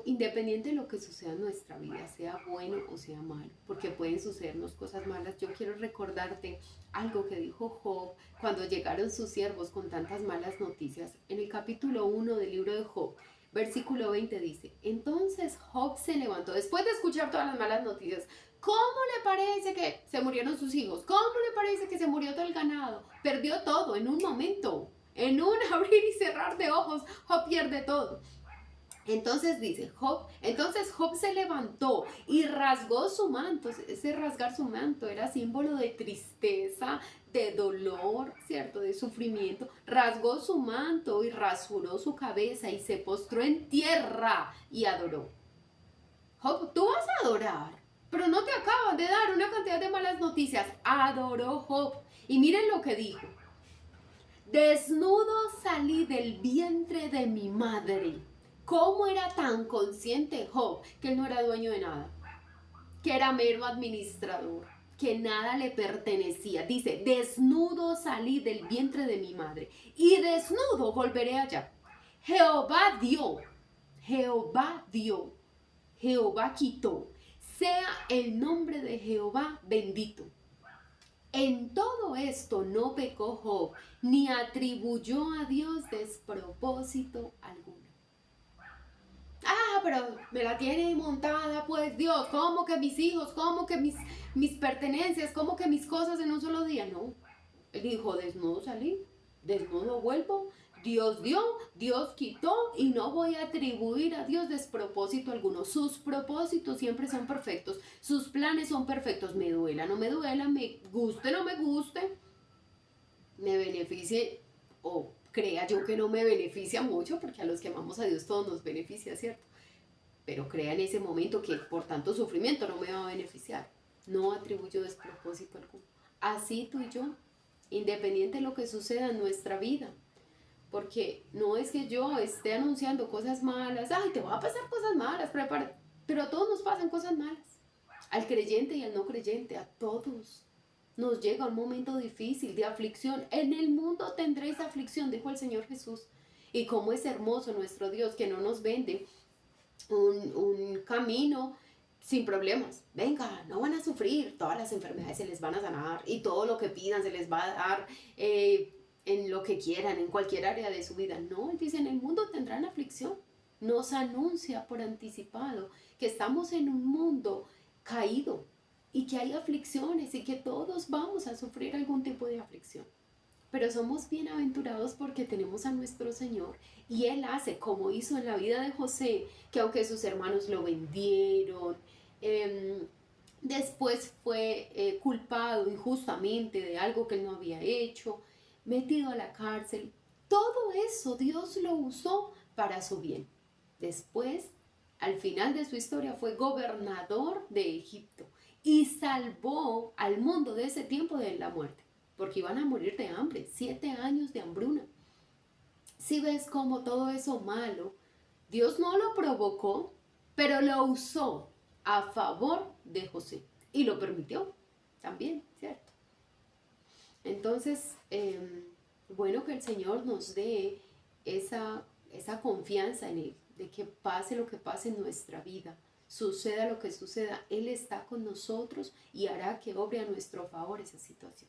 Pero independiente de lo que suceda en nuestra vida, sea bueno o sea malo, porque pueden sucedernos cosas malas, yo quiero recordarte algo que dijo Job cuando llegaron sus siervos con tantas malas noticias. En el capítulo 1 del libro de Job, versículo 20 dice, entonces Job se levantó después de escuchar todas las malas noticias. ¿Cómo le parece que se murieron sus hijos? ¿Cómo le parece que se murió todo el ganado? Perdió todo en un momento. En un abrir y cerrar de ojos, Job pierde todo. Entonces dice Job, entonces Job se levantó y rasgó su manto. Ese rasgar su manto era símbolo de tristeza, de dolor, ¿cierto? De sufrimiento. Rasgó su manto y rasuró su cabeza y se postró en tierra y adoró. Job, tú vas a adorar, pero no te acaban de dar una cantidad de malas noticias. Adoró Job. Y miren lo que dijo. Desnudo salí del vientre de mi madre. ¿Cómo era tan consciente Job que él no era dueño de nada? Que era mero administrador, que nada le pertenecía. Dice, desnudo salí del vientre de mi madre y desnudo volveré allá. Jehová dio, Jehová dio, Jehová quitó. Sea el nombre de Jehová bendito. En todo esto no pecó Job, ni atribuyó a Dios despropósito alguno. Ah, pero me la tiene montada, pues Dios, ¿cómo que mis hijos? ¿Cómo que mis pertenencias? ¿Cómo que mis cosas en un solo día? No, él dijo, desnudo salí, desnudo vuelvo. Dios dio, Dios quitó y no voy a atribuir a Dios despropósito alguno. Sus propósitos siempre son perfectos, sus planes son perfectos. Me duela, no me duela, me guste, no me guste, me beneficie o crea yo que no me beneficia mucho, porque a los que amamos a Dios todo nos beneficia, ¿cierto? Pero crea en ese momento que por tanto sufrimiento no me va a beneficiar. No atribuyo despropósito alguno. Así tú y yo, independiente de lo que suceda en nuestra vida. Porque no es que yo esté anunciando cosas malas, ay, te va a pasar cosas malas, prepárate. Pero a todos nos pasan cosas malas. Al creyente y al no creyente, a todos. Nos llega un momento difícil de aflicción. En el mundo tendréis aflicción, dijo el Señor Jesús. Y cómo es hermoso nuestro Dios que no nos vende un camino sin problemas. Venga, no van a sufrir, todas las enfermedades se les van a sanar y todo lo que pidan se les va a dar en lo que quieran, en cualquier área de su vida. No, él dice, en el mundo tendrán aflicción. Nos anuncia por anticipado que estamos en un mundo caído y que hay aflicciones y que todos vamos a sufrir algún tipo de aflicción. Pero somos bienaventurados porque tenemos a nuestro Señor y Él hace como hizo en la vida de José, que aunque sus hermanos lo vendieron, después fue culpado injustamente de algo que él no había hecho, metido a la cárcel, todo eso Dios lo usó para su bien. Después, al final de su historia, fue gobernador de Egipto y salvó al mundo de ese tiempo de la muerte, porque iban a morir de hambre, 7 años de hambruna. Si ves cómo todo eso malo, Dios no lo provocó, pero lo usó a favor de José y lo permitió también, ¿cierto? Entonces, bueno que el Señor nos dé esa confianza en Él, de que pase lo que pase en nuestra vida, suceda lo que suceda, Él está con nosotros y hará que obre a nuestro favor esa situación.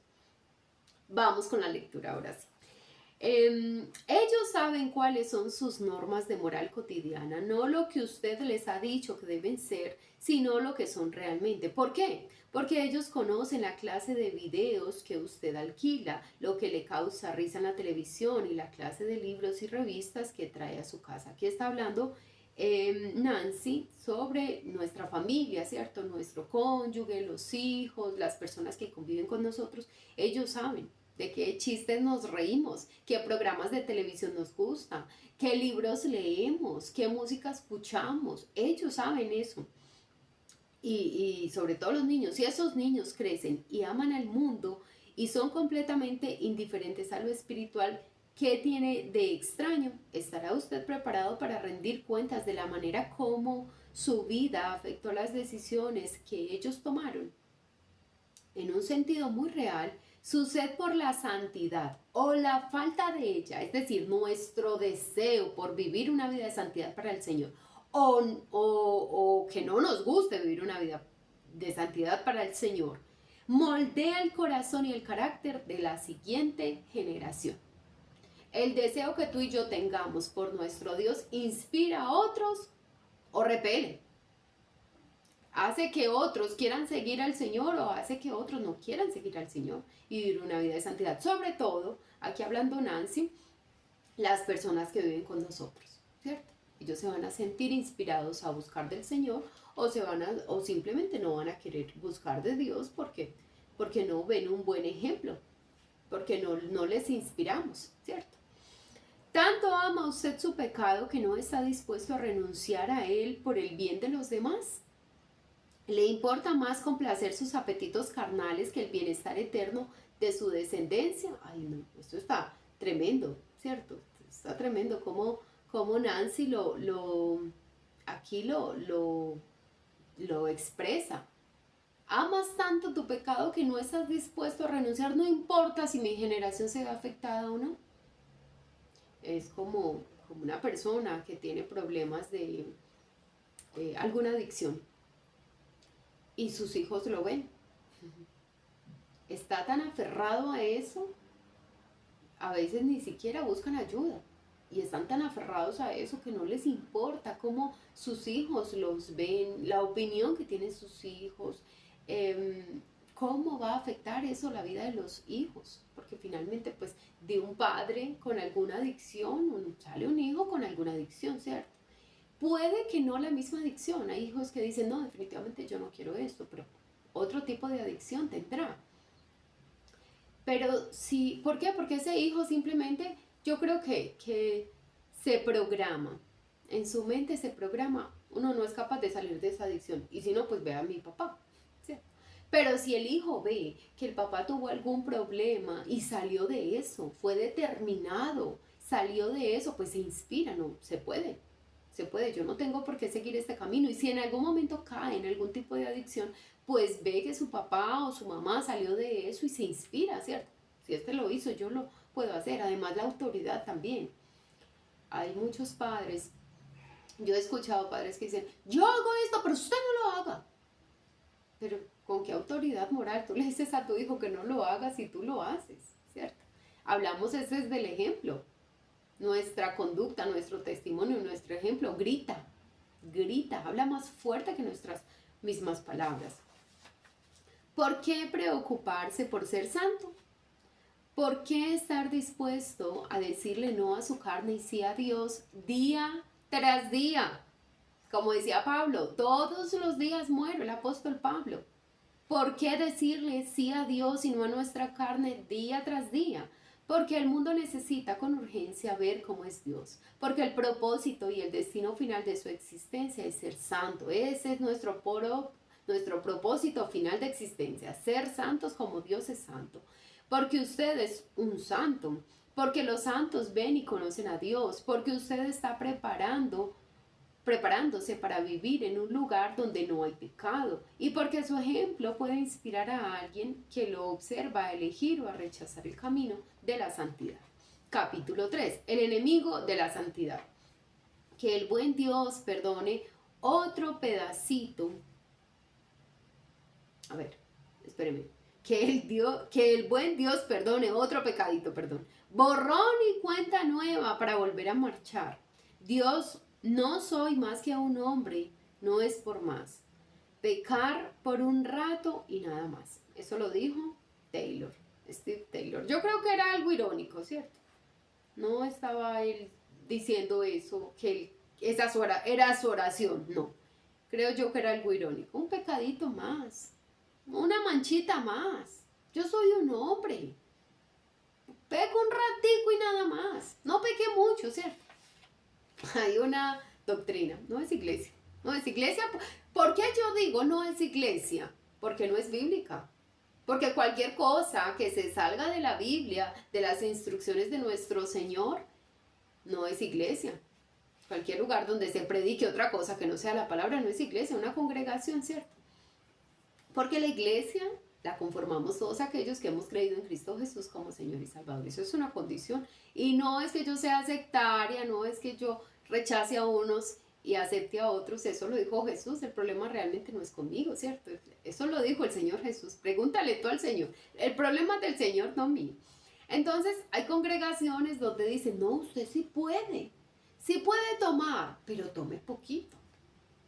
Vamos con la lectura ahora sí. Ellos saben cuáles son sus normas de moral cotidiana, no lo que usted les ha dicho que deben ser, sino lo que son realmente. ¿Por qué? Porque ellos conocen la clase de videos que usted alquila, lo que le causa risa en la televisión y la clase de libros y revistas que trae a su casa. Aquí está hablando Nancy sobre nuestra familia, ¿cierto? Nuestro cónyuge, los hijos, las personas que conviven con nosotros. Ellos saben de qué chistes nos reímos, qué programas de televisión nos gustan, qué libros leemos, qué música escuchamos. Ellos saben eso. Y sobre todo los niños, si esos niños crecen y aman al mundo y son completamente indiferentes a lo espiritual, ¿qué tiene de extraño? ¿Estará usted preparado para rendir cuentas de la manera como su vida afectó las decisiones que ellos tomaron? En un sentido muy real, su sed por la santidad o la falta de ella, es decir, nuestro deseo por vivir una vida de santidad para el Señor, o que no nos guste vivir una vida de santidad para el Señor, moldea el corazón y el carácter de la siguiente generación. El deseo que tú y yo tengamos por nuestro Dios inspira a otros o repele. Hace que otros quieran seguir al Señor o hace que otros no quieran seguir al Señor y vivir una vida de santidad. Sobre todo, aquí hablando Nancy, las personas que viven con nosotros, ¿cierto? Ellos se van a sentir inspirados a buscar del Señor o simplemente no van a querer buscar de Dios porque no ven un buen ejemplo, porque no les inspiramos, ¿cierto? Tanto ama usted su pecado que no está dispuesto a renunciar a él por el bien de los demás. ¿Le importa más complacer sus apetitos carnales que el bienestar eterno de su descendencia? Ay, no, esto está tremendo, ¿cierto? Está tremendo como Nancy aquí lo expresa. Amas tanto tu pecado que no estás dispuesto a renunciar, no importa si mi generación se ve afectada o no. Es como una persona que tiene problemas de alguna adicción y sus hijos lo ven. Está tan aferrado a eso, a veces ni siquiera buscan ayuda. Y están tan aferrados a eso que no les importa cómo sus hijos los ven, la opinión que tienen sus hijos, cómo va a afectar eso la vida de los hijos. Porque finalmente, pues, de un padre con alguna adicción, sale un hijo con alguna adicción, ¿cierto? Puede que no la misma adicción. Hay hijos que dicen, no, definitivamente yo no quiero esto, pero otro tipo de adicción tendrá. Pero sí, ¿por qué? Porque ese hijo simplemente, yo creo que se programa, en su mente se programa, uno no es capaz de salir de esa adicción, y si no, pues ve a mi papá, ¿sí? Pero si el hijo ve que el papá tuvo algún problema y salió de eso, fue determinado, salió de eso, pues se inspira, ¿no? Se puede, yo no tengo por qué seguir este camino, y si en algún momento cae en algún tipo de adicción, pues ve que su papá o su mamá salió de eso y se inspira, ¿cierto? Si este lo hizo, yo lo puedo hacer. Además, la autoridad también. Hay muchos padres, yo he escuchado padres que dicen, yo hago esto, pero usted no lo haga. Pero ¿con qué autoridad moral tú le dices a tu hijo que no lo hagas si tú lo haces, ¿cierto? Hablamos ese es del ejemplo. Nuestra conducta, nuestro testimonio, nuestro ejemplo grita, habla más fuerte que nuestras mismas palabras. ¿Por qué preocuparse por ser santo? ¿Por qué estar dispuesto a decirle no a su carne y sí a Dios día tras día? Como decía Pablo, todos los días muero, el apóstol Pablo. ¿Por qué decirle sí a Dios y no a nuestra carne día tras día? Porque el mundo necesita con urgencia ver cómo es Dios. Porque el propósito y el destino final de su existencia es ser santo. Ese es nuestro propósito final de existencia, ser santos como Dios es santo. Porque usted es un santo, porque los santos ven y conocen a Dios, porque usted está preparándose para vivir en un lugar donde no hay pecado, y porque su ejemplo puede inspirar a alguien que lo observa a elegir o a rechazar el camino de la santidad. Capítulo 3. El enemigo de la santidad. Que el buen Dios perdone otro pedacito. A ver, espéreme. Que el buen Dios perdone otro pecadito, perdón. Borrón y cuenta nueva para volver a marchar. Dios, no soy más que un hombre, no es por más. Pecar por un rato y nada más. Eso lo dijo Steve Taylor. Yo creo que era algo irónico, ¿cierto? No estaba él diciendo eso, que esa era su oración, no. Creo yo que era algo irónico. Un pecadito más. Una manchita más. Yo soy un hombre. Peco un ratico y nada más. No pequé mucho, ¿cierto? Hay una doctrina. No es iglesia. No es iglesia. ¿Por qué yo digo no es iglesia? Porque no es bíblica. Porque cualquier cosa que se salga de la Biblia, de las instrucciones de nuestro Señor, no es iglesia. Cualquier lugar donde se predique otra cosa que no sea la palabra no es iglesia, una congregación, ¿cierto? Porque la iglesia la conformamos todos aquellos que hemos creído en Cristo Jesús como Señor y Salvador. Eso es una condición. Y no es que yo sea sectaria, no es que yo rechace a unos y acepte a otros. Eso lo dijo Jesús, el problema realmente no es conmigo, ¿cierto? Eso lo dijo el Señor Jesús. Pregúntale tú al Señor. El problema es del Señor, no mío. Entonces, hay congregaciones donde dicen, no, usted sí puede tomar, pero tome poquito.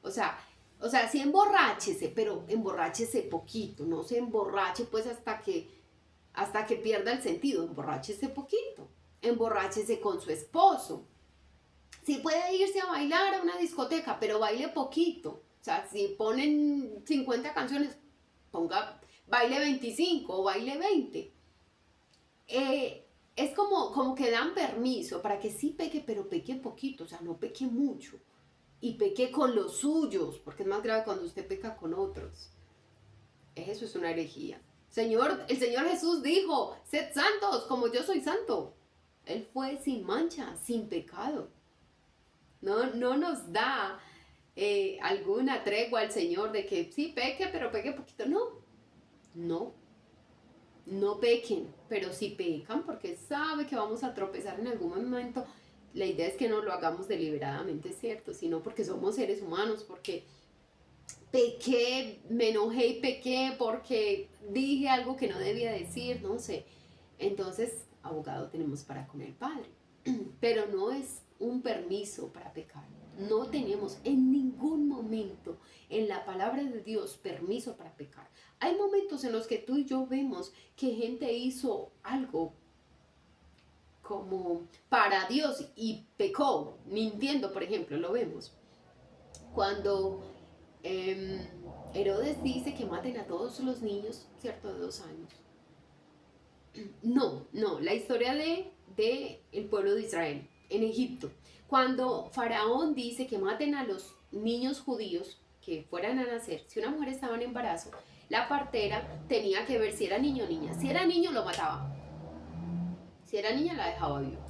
O sea, sí emborráchese, pero emborráchese poquito, no se emborrache pues hasta que pierda el sentido, emborráchese poquito, emborráchese con su esposo. Sí puede irse a bailar a una discoteca, pero baile poquito. O sea, si ponen 50 canciones, baile 25 o baile 20. Es como que dan permiso para que sí peque, pero peque poquito, o sea, no peque mucho. Y peque con los suyos, porque es más grave cuando usted peca con otros. Eso es una herejía. El Señor Jesús dijo, sed santos como yo soy santo. Él fue sin mancha, sin pecado. No nos da alguna tregua al Señor de que sí peque, pero peque poquito. No pequen, pero si pecan porque sabe que vamos a tropezar en algún momento. La idea es que no lo hagamos deliberadamente, ¿cierto? Sino porque somos seres humanos, porque pequé, me enojé y pequé porque dije algo que no debía decir, no sé. Entonces, abogado tenemos para con el Padre. Pero no es un permiso para pecar. No tenemos en ningún momento en la palabra de Dios permiso para pecar. Hay momentos en los que tú y yo vemos que gente hizo algo como para Dios y pecó, mintiendo, por ejemplo, lo vemos. Cuando Herodes dice que maten a todos los niños, ¿cierto? De 2 años. No, la historia de el pueblo de Israel en Egipto. Cuando Faraón dice que maten a los niños judíos que fueran a nacer, si una mujer estaba en embarazo, la partera tenía que ver si era niño o niña. Si era niño, lo mataba. Si era niña, la dejaba viva.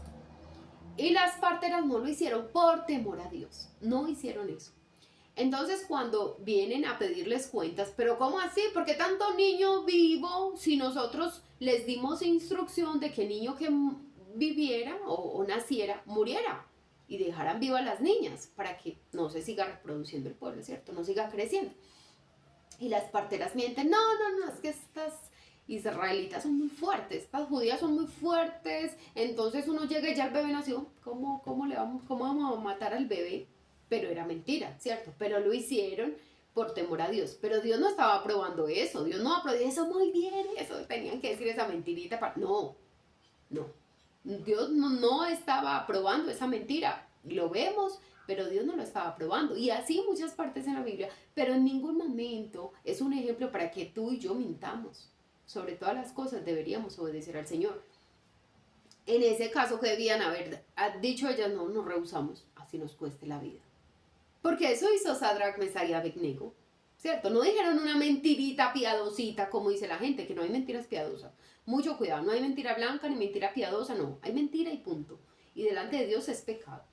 Y las parteras no lo hicieron por temor a Dios. No hicieron eso. Entonces, cuando vienen a pedirles cuentas, pero ¿cómo así? ¿Por qué tanto niño vivo si nosotros les dimos instrucción de que el niño que viviera o naciera, muriera? Y dejaran vivas las niñas para que no se siga reproduciendo el pueblo, ¿cierto? No siga creciendo. Y las parteras mienten, no, es que estas israelitas son muy fuertes, estas judías son muy fuertes, entonces uno llega y ya el bebé nació, ¿cómo vamos a matar al bebé? Pero era mentira, ¿cierto? Pero lo hicieron por temor a Dios. Pero Dios no estaba aprobando eso, Dios no aprobó eso, muy bien, eso tenían que decir esa mentirita para... No. Dios no estaba aprobando esa mentira, lo vemos, pero Dios no lo estaba aprobando. Y así muchas partes en la Biblia, pero en ningún momento es un ejemplo para que tú y yo mintamos. Sobre todas las cosas deberíamos obedecer al Señor. En ese caso que debían haber dicho ellas, no, nos rehusamos, así nos cueste la vida. Porque eso hizo Sadrach, Mesach y Abednego, ¿cierto? No dijeron una mentirita piadosita como dice la gente, que no hay mentiras piadosas. Mucho cuidado, no hay mentira blanca ni mentira piadosa, no. Hay mentira y punto. Y delante de Dios es pecado.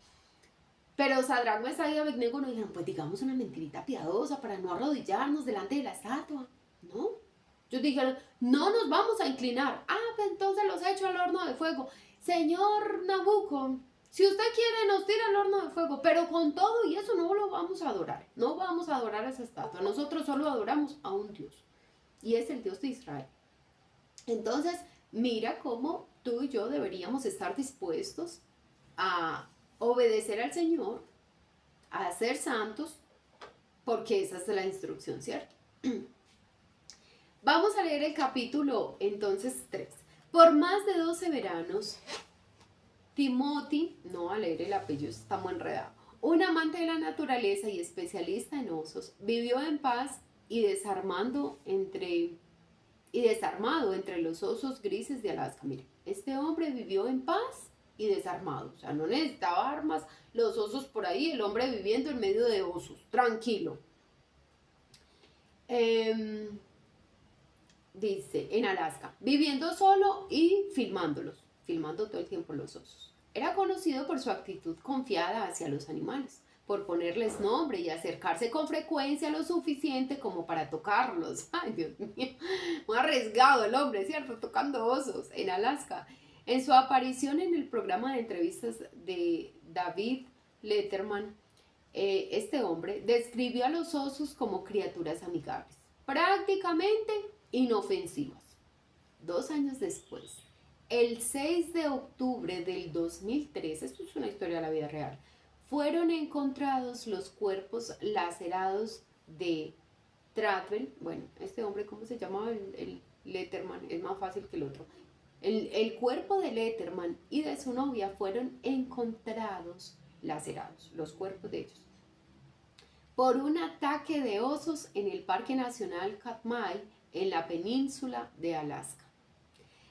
Pero Sadrach, Mesach y Abednego no dijeron, pues digamos una mentirita piadosa para no arrodillarnos delante de la estatua. No. Ellos dijeron, no nos vamos a inclinar. Pues entonces los echo al horno de fuego. Señor Nabucco, si usted quiere nos tira al horno de fuego, pero con todo y eso no lo vamos a adorar. No vamos a adorar a esa estatua. Nosotros solo adoramos a un Dios. Y es el Dios de Israel. Entonces, mira cómo tú y yo deberíamos estar dispuestos a obedecer al Señor, a ser santos, porque esa es la instrucción, ¿cierto? Vamos a leer el capítulo entonces 3. Por más de 12 veranos, Timothy, no a leer el apellido, está muy enredado, un amante de la naturaleza y especialista en osos, vivió en paz y desarmado entre los osos grises de Alaska. Mire, este hombre vivió en paz y desarmado, o sea, no necesitaba armas, los osos por ahí, el hombre viviendo en medio de osos, tranquilo. Dice, en Alaska, viviendo solo y filmando todo el tiempo los osos. Era conocido por su actitud confiada hacia los animales, por ponerles nombre y acercarse con frecuencia lo suficiente como para tocarlos. Ay, Dios mío, muy arriesgado el hombre, ¿cierto? Tocando osos en Alaska. En su aparición en el programa de entrevistas de David Letterman, este hombre describió a los osos como criaturas amigables, prácticamente inofensivas. 2 años después, el 6 de octubre del 2003, esto es una historia de la vida real, fueron encontrados los cuerpos lacerados de Treadwell. Bueno, este hombre, ¿cómo se llamaba? El Letterman, es más fácil que el otro. El cuerpo de Letterman y de su novia fueron encontrados lacerados, los cuerpos de ellos, por un ataque de osos en el Parque Nacional Katmai, en la península de Alaska.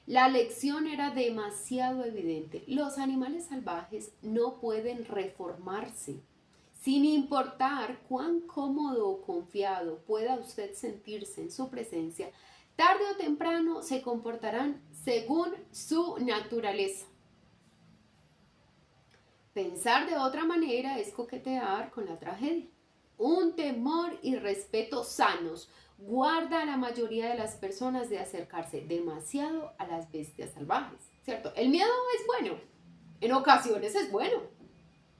La lección era demasiado evidente. Los animales salvajes no pueden reformarse. Sin importar cuán cómodo o confiado pueda usted sentirse en su presencia, tarde o temprano se comportarán según su naturaleza. Pensar de otra manera es coquetear con la tragedia. Un temor y respeto sanos guarda a la mayoría de las personas de acercarse demasiado a las bestias salvajes, ¿cierto? El miedo es bueno, en ocasiones es bueno,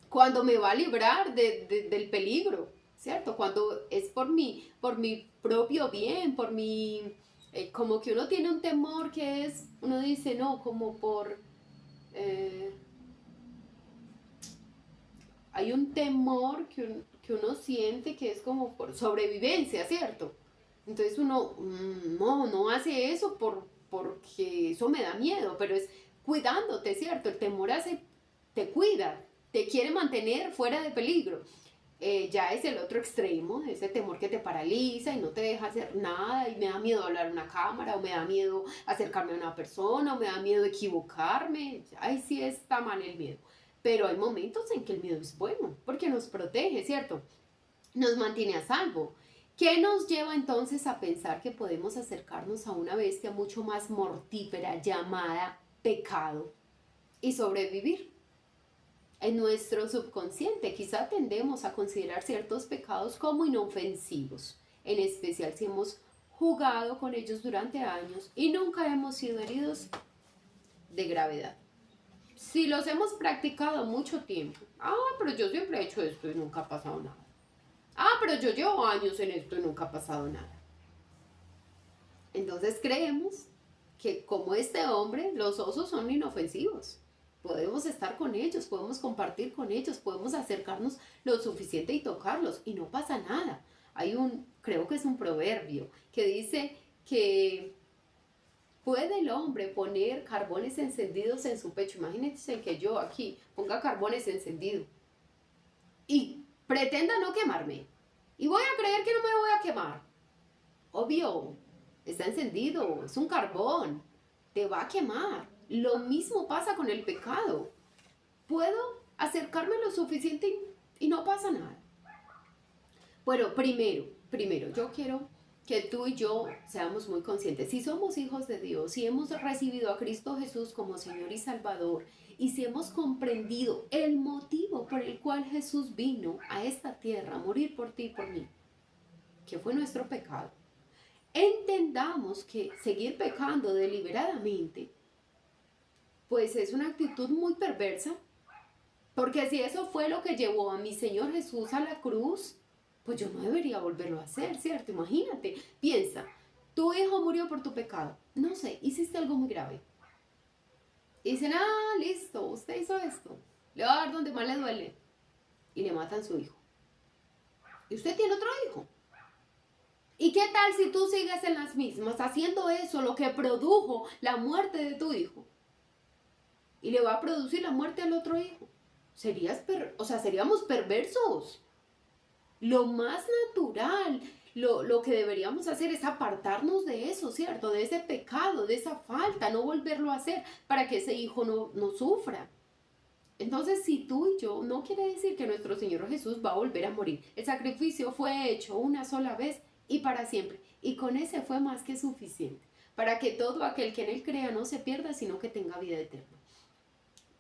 cuando me va a librar del peligro, ¿cierto? Cuando es por mi propio bien, por mi, como que uno tiene un temor que es, uno dice, no, como por, hay un temor que uno siente que es como por sobrevivencia, ¿cierto? Entonces uno no hace eso porque eso me da miedo, pero es cuidándote, ¿cierto? El temor te cuida, te quiere mantener fuera de peligro. Ya es el otro extremo, ese temor que te paraliza y no te deja hacer nada y me da miedo hablar a una cámara o me da miedo acercarme a una persona o me da miedo equivocarme. Ahí sí está mal el miedo. Pero hay momentos en que el miedo es bueno porque nos protege, ¿cierto? Nos mantiene a salvo. ¿Qué nos lleva entonces a pensar que podemos acercarnos a una bestia mucho más mortífera llamada pecado y sobrevivir? En nuestro subconsciente quizá tendemos a considerar ciertos pecados como inofensivos, en especial si hemos jugado con ellos durante años y nunca hemos sido heridos de gravedad. Si los hemos practicado mucho tiempo, pero yo siempre he hecho esto y nunca ha pasado nada. Pero yo llevo años en esto y nunca ha pasado nada. Entonces creemos que como este hombre, los osos son inofensivos. Podemos estar con ellos, podemos compartir con ellos, podemos acercarnos lo suficiente y tocarlos y no pasa nada. Creo que es un proverbio que dice que ¿puede el hombre poner carbones encendidos en su pecho? Imagínense que yo aquí ponga carbones encendidos y pretenda no quemarme. Y voy a creer que no me voy a quemar. Obvio, está encendido, es un carbón, te va a quemar. Lo mismo pasa con el pecado. Puedo acercarme lo suficiente y no pasa nada. Bueno, primero, yo quiero que tú y yo seamos muy conscientes. Si somos hijos de Dios, si hemos recibido a Cristo Jesús como Señor y Salvador, y si hemos comprendido el motivo por el cual Jesús vino a esta tierra a morir por ti y por mí, que fue nuestro pecado, entendamos que seguir pecando deliberadamente, pues es una actitud muy perversa, porque si eso fue lo que llevó a mi Señor Jesús a la cruz, pues yo no debería volverlo a hacer, ¿cierto? Imagínate, piensa, tu hijo murió por tu pecado, no sé, hiciste algo muy grave. Y dicen, listo, usted hizo esto, le va a dar donde más le duele. Y le matan a su hijo. Y usted tiene otro hijo. ¿Y qué tal si tú sigues en las mismas haciendo eso, lo que produjo la muerte de tu hijo? Y le va a producir la muerte al otro hijo. Seríamos perversos. Lo más natural, lo que deberíamos hacer es apartarnos de eso, ¿cierto? De ese pecado, de esa falta, no volverlo a hacer para que ese hijo no sufra. Entonces, si tú y yo, no quiere decir que nuestro Señor Jesús va a volver a morir. El sacrificio fue hecho una sola vez y para siempre. Y con ese fue más que suficiente para que todo aquel que en Él crea no se pierda, sino que tenga vida eterna.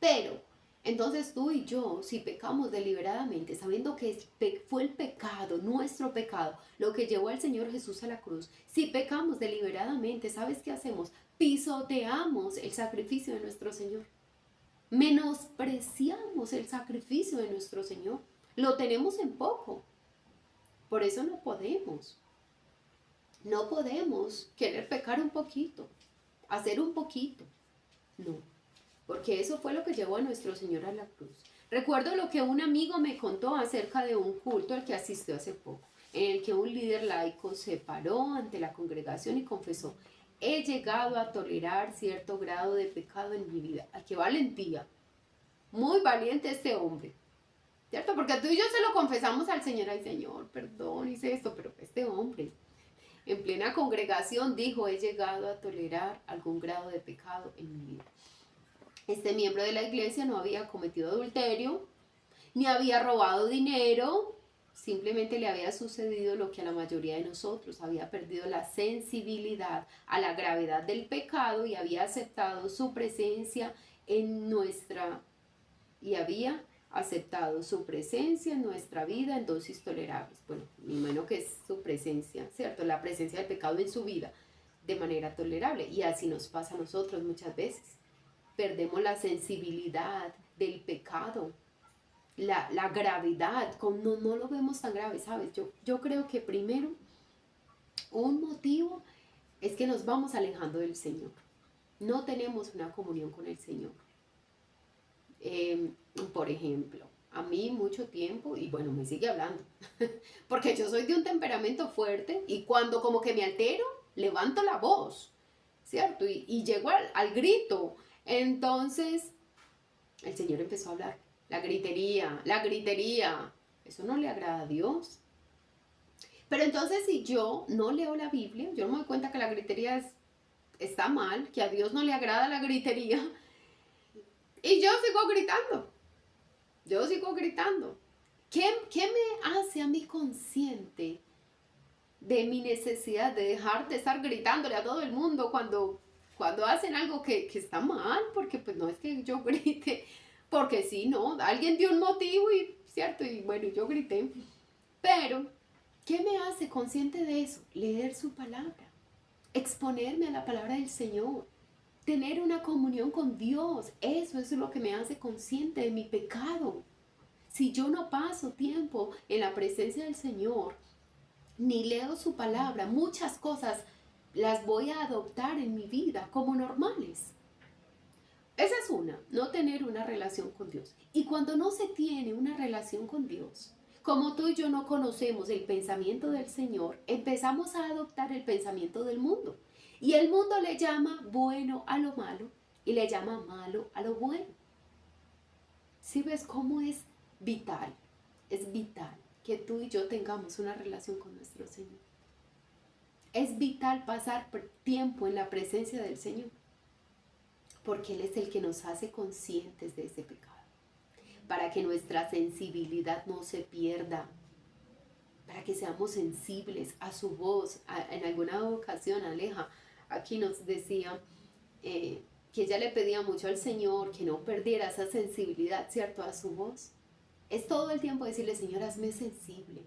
Pero, entonces tú y yo, si pecamos deliberadamente, sabiendo que fue el pecado, nuestro pecado, lo que llevó al Señor Jesús a la cruz, si pecamos deliberadamente, ¿sabes qué hacemos? Pisoteamos el sacrificio de nuestro Señor. Menospreciamos el sacrificio de nuestro Señor. Lo tenemos en poco. Por eso no podemos. No podemos querer pecar un poquito, hacer un poquito. No, porque eso fue lo que llevó a nuestro Señor a la cruz. Recuerdo lo que un amigo me contó acerca de un culto al que asistió hace poco, en el que un líder laico se paró ante la congregación y confesó: he llegado a tolerar cierto grado de pecado en mi vida. ¡Ay, qué valentía! Muy valiente este hombre, ¿cierto? Porque tú y yo se lo confesamos al Señor: ay, Señor, perdón, hice esto, pero este hombre en plena congregación dijo: he llegado a tolerar algún grado de pecado en mi vida. Este miembro de la iglesia no había cometido adulterio, ni había robado dinero, simplemente le había sucedido lo que a la mayoría de nosotros: había perdido la sensibilidad a la gravedad del pecado y había aceptado su presencia en nuestra vida en dosis tolerables. Bueno, me imagino que es su presencia, ¿cierto? La presencia del pecado en su vida de manera tolerable. Y así nos pasa a nosotros muchas veces. Perdemos la sensibilidad del pecado, la gravedad, no lo vemos tan grave, ¿sabes? Yo creo que primero un motivo es que nos vamos alejando del Señor. No tenemos una comunión con el Señor. Por ejemplo, a mí mucho tiempo, y bueno, me sigue hablando, porque yo soy de un temperamento fuerte y cuando como que me altero, levanto la voz, ¿cierto? Y llego al grito. Entonces, el Señor empezó a hablar: la gritería, eso no le agrada a Dios. Pero entonces, si yo no leo la Biblia, yo no me doy cuenta que la gritería está mal, que a Dios no le agrada la gritería, y yo sigo gritando. ¿Qué me hace a mí consciente de mi necesidad de dejar de estar gritándole a todo el mundo cuando hacen algo que está mal? Porque pues no es que yo grite, porque sí, no, alguien dio un motivo y, ¿cierto? Y bueno, yo grité. Pero, ¿qué me hace consciente de eso? Leer su palabra, exponerme a la palabra del Señor, tener una comunión con Dios. Eso es lo que me hace consciente de mi pecado. Si yo no paso tiempo en la presencia del Señor, ni leo su palabra, muchas cosas las voy a adoptar en mi vida como normales. Esa es una, no tener una relación con Dios. Y cuando no se tiene una relación con Dios, como tú y yo no conocemos el pensamiento del Señor, empezamos a adoptar el pensamiento del mundo. Y el mundo le llama bueno a lo malo y le llama malo a lo bueno. ¿Sí ves cómo es vital? Es vital que tú y yo tengamos una relación con nuestro Señor. Es vital pasar tiempo en la presencia del Señor, porque Él es el que nos hace conscientes de ese pecado, para que nuestra sensibilidad no se pierda, para que seamos sensibles a su voz. En alguna ocasión Aleja aquí nos decía que ella le pedía mucho al Señor que no perdiera esa sensibilidad, ¿cierto?, a su voz. Es todo el tiempo decirle: Señor, hazme sensible.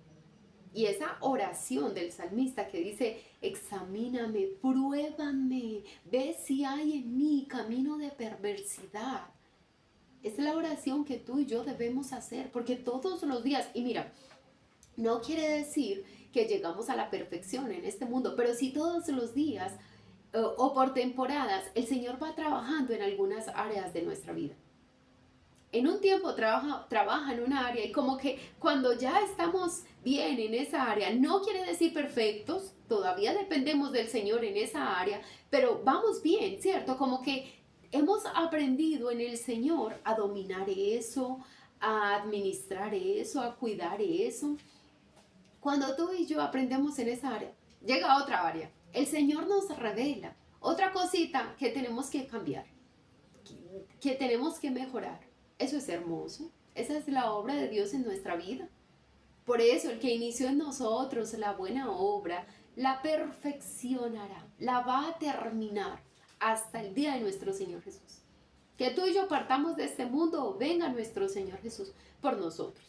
Y esa oración del salmista que dice: examíname, pruébame, ve si hay en mí camino de perversidad. Es la oración que tú y yo debemos hacer, porque todos los días, y mira, no quiere decir que llegamos a la perfección en este mundo, pero sí todos los días o por temporadas el Señor va trabajando en algunas áreas de nuestra vida. En un tiempo trabaja en una área y como que cuando ya estamos bien en esa área, no quiere decir perfectos, todavía dependemos del Señor en esa área, pero vamos bien, ¿cierto? Como que hemos aprendido en el Señor a dominar eso, a administrar eso, a cuidar eso. Cuando tú y yo aprendemos en esa área, llega otra área. El Señor nos revela otra cosita que tenemos que cambiar, que tenemos que mejorar. Eso es hermoso. Esa es la obra de Dios en nuestra vida. Por eso el que inició en nosotros la buena obra, la perfeccionará, la va a terminar hasta el día de nuestro Señor Jesús. Que tú y yo partamos de este mundo, venga nuestro Señor Jesús por nosotros.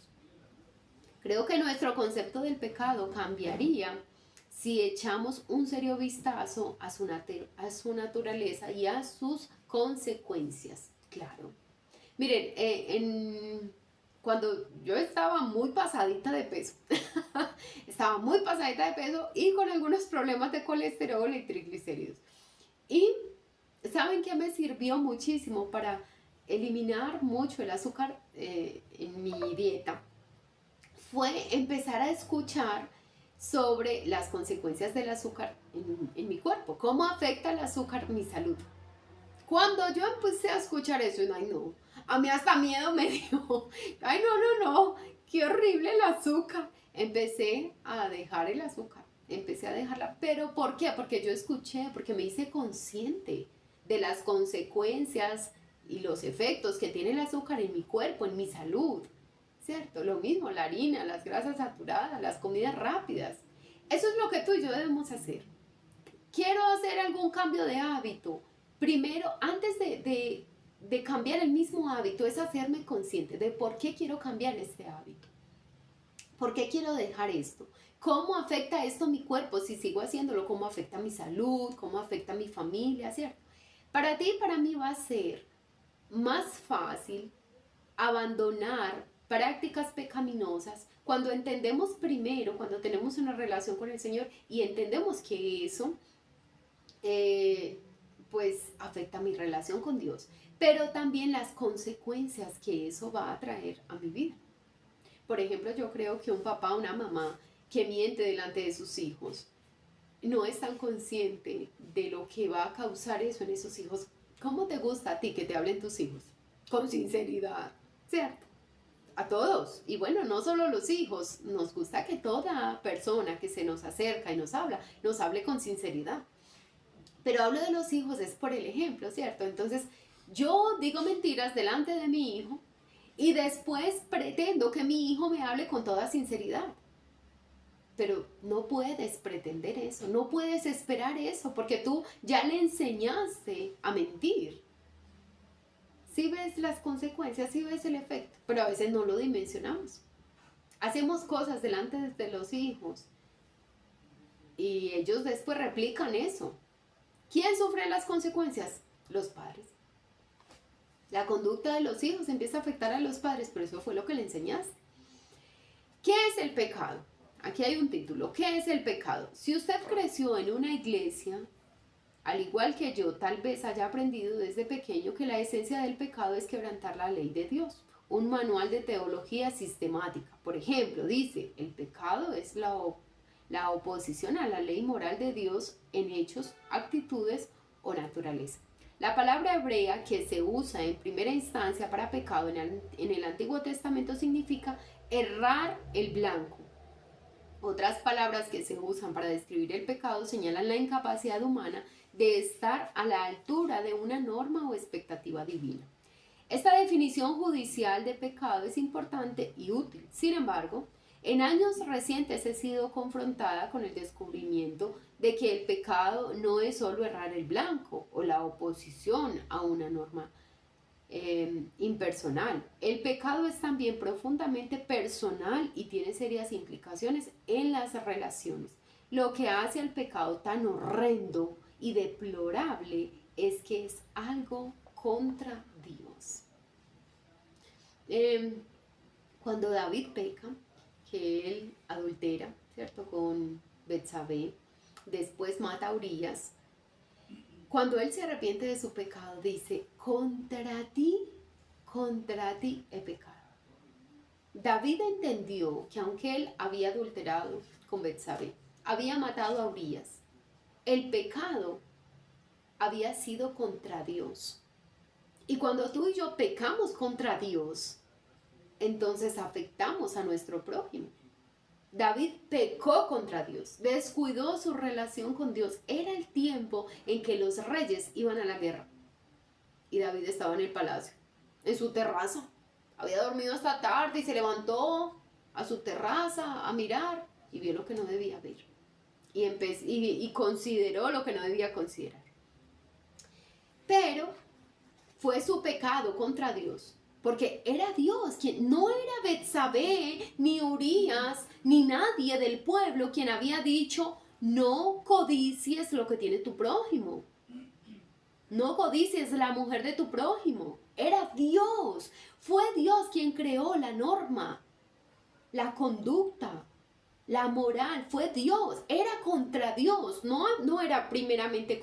Creo que nuestro concepto del pecado cambiaría si echamos un serio vistazo a su naturaleza y a sus consecuencias. Claro. Miren, cuando yo estaba muy pasadita de peso, estaba muy pasadita de peso y con algunos problemas de colesterol y triglicéridos. Y ¿saben qué me sirvió muchísimo para eliminar mucho el azúcar en mi dieta? Fue empezar a escuchar sobre las consecuencias del azúcar en mi cuerpo, cómo afecta el azúcar mi salud. Cuando yo empecé a escuchar eso, ay no, a mí hasta miedo me dio, ay no, qué horrible el azúcar. Empecé a dejar el azúcar, empecé a dejarla, pero ¿por qué? Porque yo escuché, porque me hice consciente de las consecuencias y los efectos que tiene el azúcar en mi cuerpo, en mi salud, ¿cierto? Lo mismo, la harina, las grasas saturadas, las comidas rápidas. Eso es lo que tú y yo debemos hacer. Quiero hacer algún cambio de hábito. Primero, antes de cambiar el mismo hábito, es hacerme consciente de por qué quiero cambiar este hábito. ¿Por qué quiero dejar esto? ¿Cómo afecta esto mi cuerpo si sigo haciéndolo? ¿Cómo afecta mi salud? ¿Cómo afecta mi familia? ¿Cierto? Para ti y para mí va a ser más fácil abandonar prácticas pecaminosas cuando entendemos primero, cuando tenemos una relación con el Señor y entendemos que eso pues afecta mi relación con Dios, pero también las consecuencias que eso va a traer a mi vida. Por ejemplo, yo creo que un papá o una mamá que miente delante de sus hijos no es tan consciente de lo que va a causar eso en esos hijos. ¿Cómo te gusta a ti que te hablen tus hijos? Con sinceridad, ¿cierto? A todos. Y bueno, no solo los hijos, nos gusta que toda persona que se nos acerca y nos hable con sinceridad. Pero hablo de los hijos es por el ejemplo, ¿cierto? Entonces, yo digo mentiras delante de mi hijo y después pretendo que mi hijo me hable con toda sinceridad. Pero no puedes pretender eso, no puedes esperar eso, porque tú ya le enseñaste a mentir. Sí ves las consecuencias, sí ves el efecto, pero a veces no lo dimensionamos. Hacemos cosas delante de los hijos y ellos después replican eso. ¿Quién sufre las consecuencias? Los padres. La conducta de los hijos empieza a afectar a los padres, pero eso fue lo que le enseñaste. ¿Qué es el pecado? Aquí hay un título. ¿Qué es el pecado? Si usted creció en una iglesia, al igual que yo, tal vez haya aprendido desde pequeño que la esencia del pecado es quebrantar la ley de Dios. Un manual de teología sistemática, por ejemplo, dice, el pecado es la oposición a la ley moral de Dios en hechos, actitudes o naturaleza. La palabra hebrea que se usa en primera instancia para pecado en el Antiguo Testamento significa errar el blanco. Otras palabras que se usan para describir el pecado señalan la incapacidad humana de estar a la altura de una norma o expectativa divina. Esta definición judicial de pecado es importante y útil. Sin embargo, en años recientes he sido confrontada con el descubrimiento de que el pecado no es solo errar el blanco o la oposición a una norma impersonal. El pecado es también profundamente personal y tiene serias implicaciones en las relaciones. Lo que hace al pecado tan horrendo y deplorable es que es algo contra Dios. Cuando David peca, que él adultera, ¿cierto? Con Betsabé, después mata a Urías. Cuando él se arrepiente de su pecado, dice, contra ti he pecado. David entendió que aunque él había adulterado con Betsabé, había matado a Urías, el pecado había sido contra Dios. Y cuando tú y yo pecamos contra Dios, entonces afectamos a nuestro prójimo. David pecó contra Dios, descuidó su relación con Dios. Era el tiempo en que los reyes iban a la guerra. Y David estaba en el palacio, en su terraza. Había dormido hasta tarde y se levantó a su terraza a mirar y vio lo que no debía ver. Y consideró lo que no debía considerar. Pero fue su pecado contra Dios. Porque era Dios quien, no era Betsabé, ni Urías, ni nadie del pueblo quien había dicho, no codicies lo que tiene tu prójimo. No codicies la mujer de tu prójimo. Era Dios. Fue Dios quien creó la norma, la conducta, la moral. Fue Dios. Era contra Dios. No era primeramente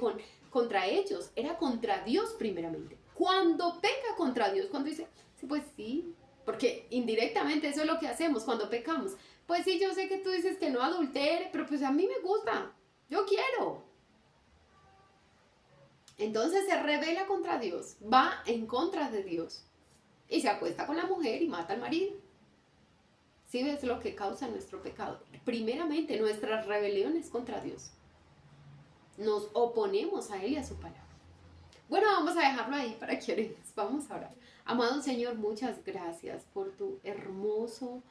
contra ellos. Era contra Dios primeramente. Cuando peca contra Dios, cuando dice, sí, pues sí, porque indirectamente eso es lo que hacemos cuando pecamos. Pues sí, yo sé que tú dices que no adultere, pero pues a mí me gusta. Yo quiero. Entonces se rebela contra Dios, va en contra de Dios y se acuesta con la mujer y mata al marido. ¿Sí ves lo que causa nuestro pecado? Primeramente, nuestras rebeliones contra Dios. Nos oponemos a Él y a su palabra. Bueno, vamos a dejarlo ahí para que oremos. Vamos a orar. Amado Señor, muchas gracias por tu hermoso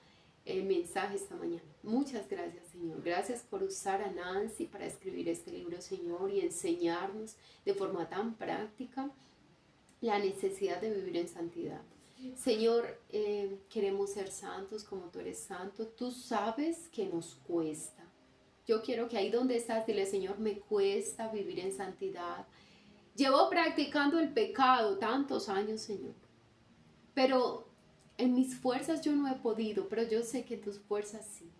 mensaje esta mañana. Muchas gracias, Señor. Gracias por usar a Nancy para escribir este libro, Señor, y enseñarnos de forma tan práctica la necesidad de vivir en santidad. Señor, queremos ser santos como tú eres santo. Tú sabes que nos cuesta. Yo quiero que ahí donde estás, dile, Señor, me cuesta vivir en santidad. Llevo practicando el pecado tantos años, Señor. Pero en mis fuerzas yo no he podido, pero yo sé que tus fuerzas sí.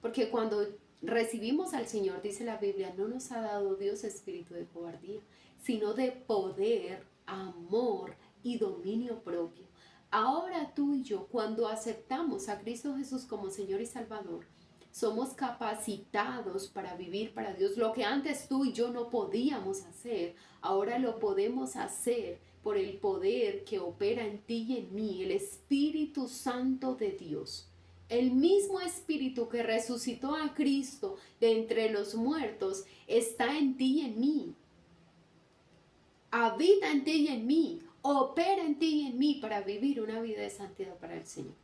Porque cuando recibimos al Señor, dice la Biblia, no nos ha dado Dios espíritu de cobardía, sino de poder, amor y dominio propio. Ahora tú y yo, cuando aceptamos a Cristo Jesús como Señor y Salvador, somos capacitados para vivir para Dios. Lo que antes tú y yo no podíamos hacer, ahora lo podemos hacer por el poder que opera en ti y en mí, el Espíritu Santo de Dios. El mismo Espíritu que resucitó a Cristo de entre los muertos está en ti y en mí. Habita en ti y en mí. Opera en ti y en mí para vivir una vida de santidad para el Señor.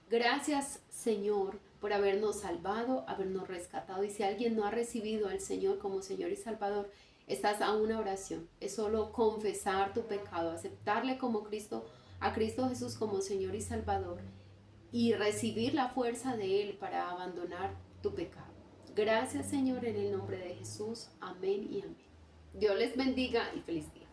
Gracias, Señor, por habernos salvado, habernos rescatado. Y si alguien no ha recibido al Señor como Señor y Salvador, estás a una oración. Es solo confesar tu pecado, aceptarle como a Cristo Jesús como Señor y Salvador y recibir la fuerza de Él para abandonar tu pecado. Gracias, Señor, en el nombre de Jesús. Amén y amén. Dios les bendiga y feliz día.